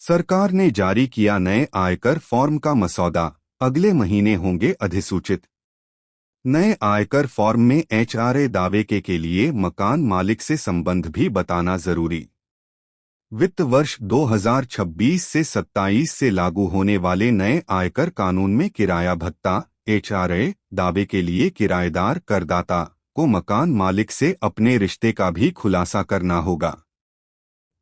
सरकार ने जारी किया नए आयकर फॉर्म का मसौदा, अगले महीने होंगे अधिसूचित। नए आयकर फॉर्म में एचआरए दावे के लिए मकान मालिक से संबंध भी बताना जरूरी। वित्त वर्ष 2026 से 27 से लागू होने वाले नए आयकर कानून में किराया भत्ता एचआरए दावे के लिए किराएदार करदाता को मकान मालिक से अपने रिश्ते का भी खुलासा करना होगा।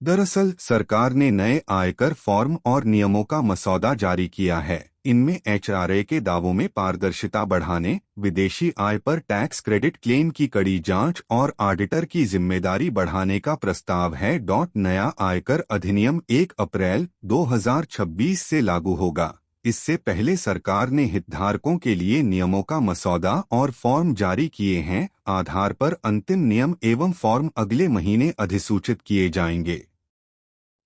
दरअसल सरकार ने नए आयकर फॉर्म और नियमों का मसौदा जारी किया है। इनमें एचआरए के दावों में पारदर्शिता बढ़ाने, विदेशी आय पर टैक्स क्रेडिट क्लेम की कड़ी जांच और ऑडिटर की जिम्मेदारी बढ़ाने का प्रस्ताव है। नया आयकर अधिनियम 1 अप्रैल 2026 से लागू होगा। इससे पहले सरकार ने हितधारकों के लिए नियमों का मसौदा और फॉर्म जारी किए हैं। आधार पर अंतिम नियम एवं फॉर्म अगले महीने अधिसूचित किए जाएंगे।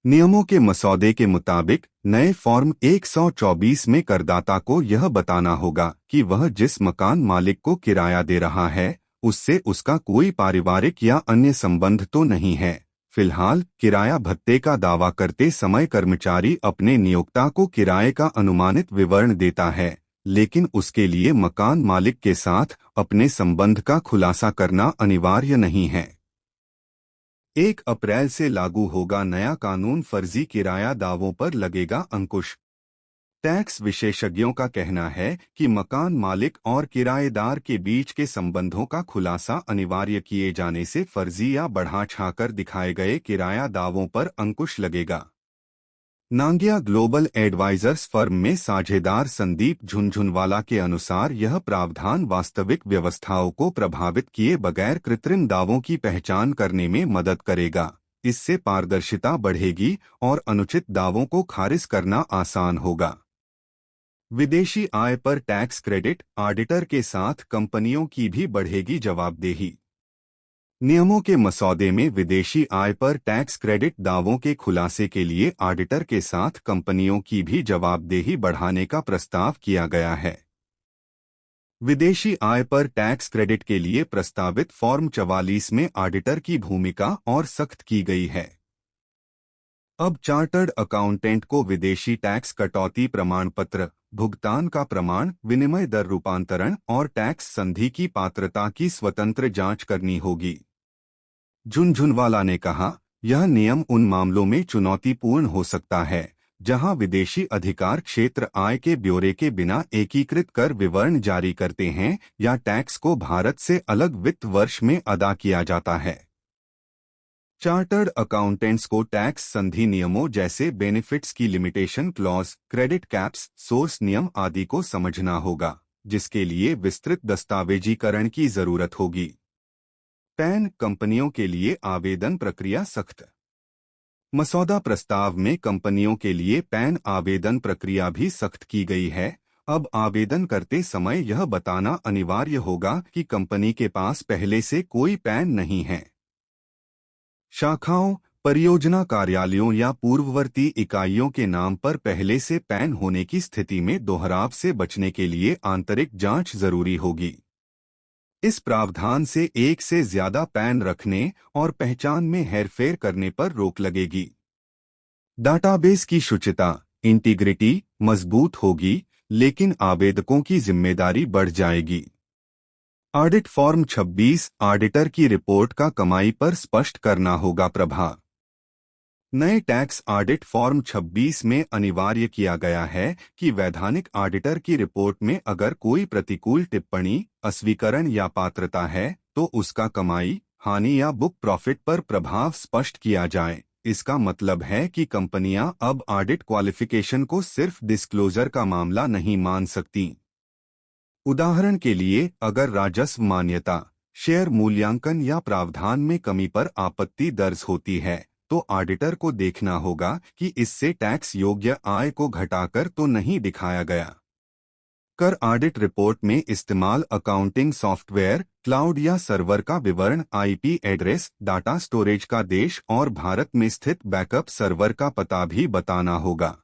नियमों के मसौदे के मुताबिक नए फॉर्म 124 में करदाता को यह बताना होगा कि वह जिस मकान मालिक को किराया दे रहा है उससे उसका कोई पारिवारिक या अन्य संबंध तो नहीं है। फिलहाल किराया भत्ते का दावा करते समय कर्मचारी अपने नियोक्ता को किराए का अनुमानित विवरण देता है, लेकिन उसके लिए मकान मालिक के साथ अपने संबंध का खुलासा करना अनिवार्य नहीं है। 1 अप्रैल से लागू होगा नया कानून, फर्जी किराया दावों पर लगेगा अंकुश। टैक्स विशेषज्ञों का कहना है कि मकान मालिक और किराएदार के बीच के संबंधों का खुलासा अनिवार्य किए जाने से फर्जी या बढ़ा छाकर दिखाए गए किराया दावों पर अंकुश लगेगा। नांगिया ग्लोबल एडवाइजर्स फर्म में साझेदार संदीप झुनझुनवाला के अनुसार यह प्रावधान वास्तविक व्यवस्थाओं को प्रभावित किए बगैर कृत्रिम दावों की पहचान करने में मदद करेगा। इससे पारदर्शिता बढ़ेगी और अनुचित दावों को खारिज करना आसान होगा। विदेशी आय पर टैक्स क्रेडिट, ऑडिटर के साथ कंपनियों की भी बढ़ेगी जवाबदेही। नियमों के मसौदे में विदेशी आय पर टैक्स क्रेडिट दावों के खुलासे के लिए ऑडिटर के साथ कंपनियों की भी जवाबदेही बढ़ाने का प्रस्ताव किया गया है। विदेशी आय पर टैक्स क्रेडिट के लिए प्रस्तावित फॉर्म 44 में ऑडिटर की भूमिका और सख्त की गई है। अब चार्टर्ड अकाउंटेंट को विदेशी टैक्स कटौती प्रमाण पत्र, भुगतान का प्रमाण, विनिमय दर रूपांतरण और टैक्स संधि की पात्रता की स्वतंत्र जांच करनी होगी। झुनझुनवाला ने कहा, यह नियम उन मामलों में चुनौतीपूर्ण हो सकता है जहां विदेशी अधिकार क्षेत्र आय के ब्यौरे के बिना एकीकृत कर विवरण जारी करते हैं या टैक्स को भारत से अलग वित्त वर्ष में अदा किया जाता है। चार्टर्ड अकाउंटेंट्स को टैक्स संधि नियमों जैसे बेनिफिट्स की limitation clause, credit caps, source नियम आदि को समझना होगा, जिसके लिए विस्तृत दस्तावेजीकरण की जरूरत होगी। पैन कंपनियों के लिए आवेदन प्रक्रिया सख्त। मसौदा प्रस्ताव में कंपनियों के लिए पैन आवेदन प्रक्रिया भी सख्त की गई है। अब आवेदन करते समय यह बताना अनिवार्य होगा कि कंपनी के पास पहले से कोई पैन नहीं है। शाखाओं, परियोजना कार्यालयों या पूर्ववर्ती इकाइयों के नाम पर पहले से पैन होने की स्थिति में दोहराव से बचने के लिए आंतरिक जांच जरूरी होगी। इस प्रावधान से एक से ज्यादा पैन रखने और पहचान में हेरफेर करने पर रोक लगेगी। डाटाबेस की शुचिता, इंटीग्रिटी मजबूत होगी, लेकिन आवेदकों की जिम्मेदारी बढ़ जाएगी। ऑडिट फॉर्म 26 ऑडिटर की रिपोर्ट का कमाई पर स्पष्ट करना होगा प्रभाव। नए टैक्स ऑडिट फॉर्म 26 में अनिवार्य किया गया है कि वैधानिक ऑडिटर की रिपोर्ट में अगर कोई प्रतिकूल टिप्पणी, अस्वीकरण या पात्रता है तो उसका कमाई, हानि या बुक प्रॉफिट पर प्रभाव स्पष्ट किया जाए। इसका मतलब है कि कंपनियां अब ऑडिट क्वालिफिकेशन को सिर्फ डिस्क्लोजर का मामला नहीं मान सकती। उदाहरण के लिए, अगर राजस्व मान्यता, शेयर मूल्यांकन या प्रावधान में कमी पर आपत्ति दर्ज होती है तो ऑडिटर को देखना होगा कि इससे टैक्स योग्य आय को घटाकर तो नहीं दिखाया गया। कर ऑडिट रिपोर्ट में इस्तेमाल अकाउंटिंग सॉफ्टवेयर, क्लाउड या सर्वर का विवरण, आईपी एड्रेस, डाटा स्टोरेज का देश और भारत में स्थित बैकअप सर्वर का पता भी बताना होगा।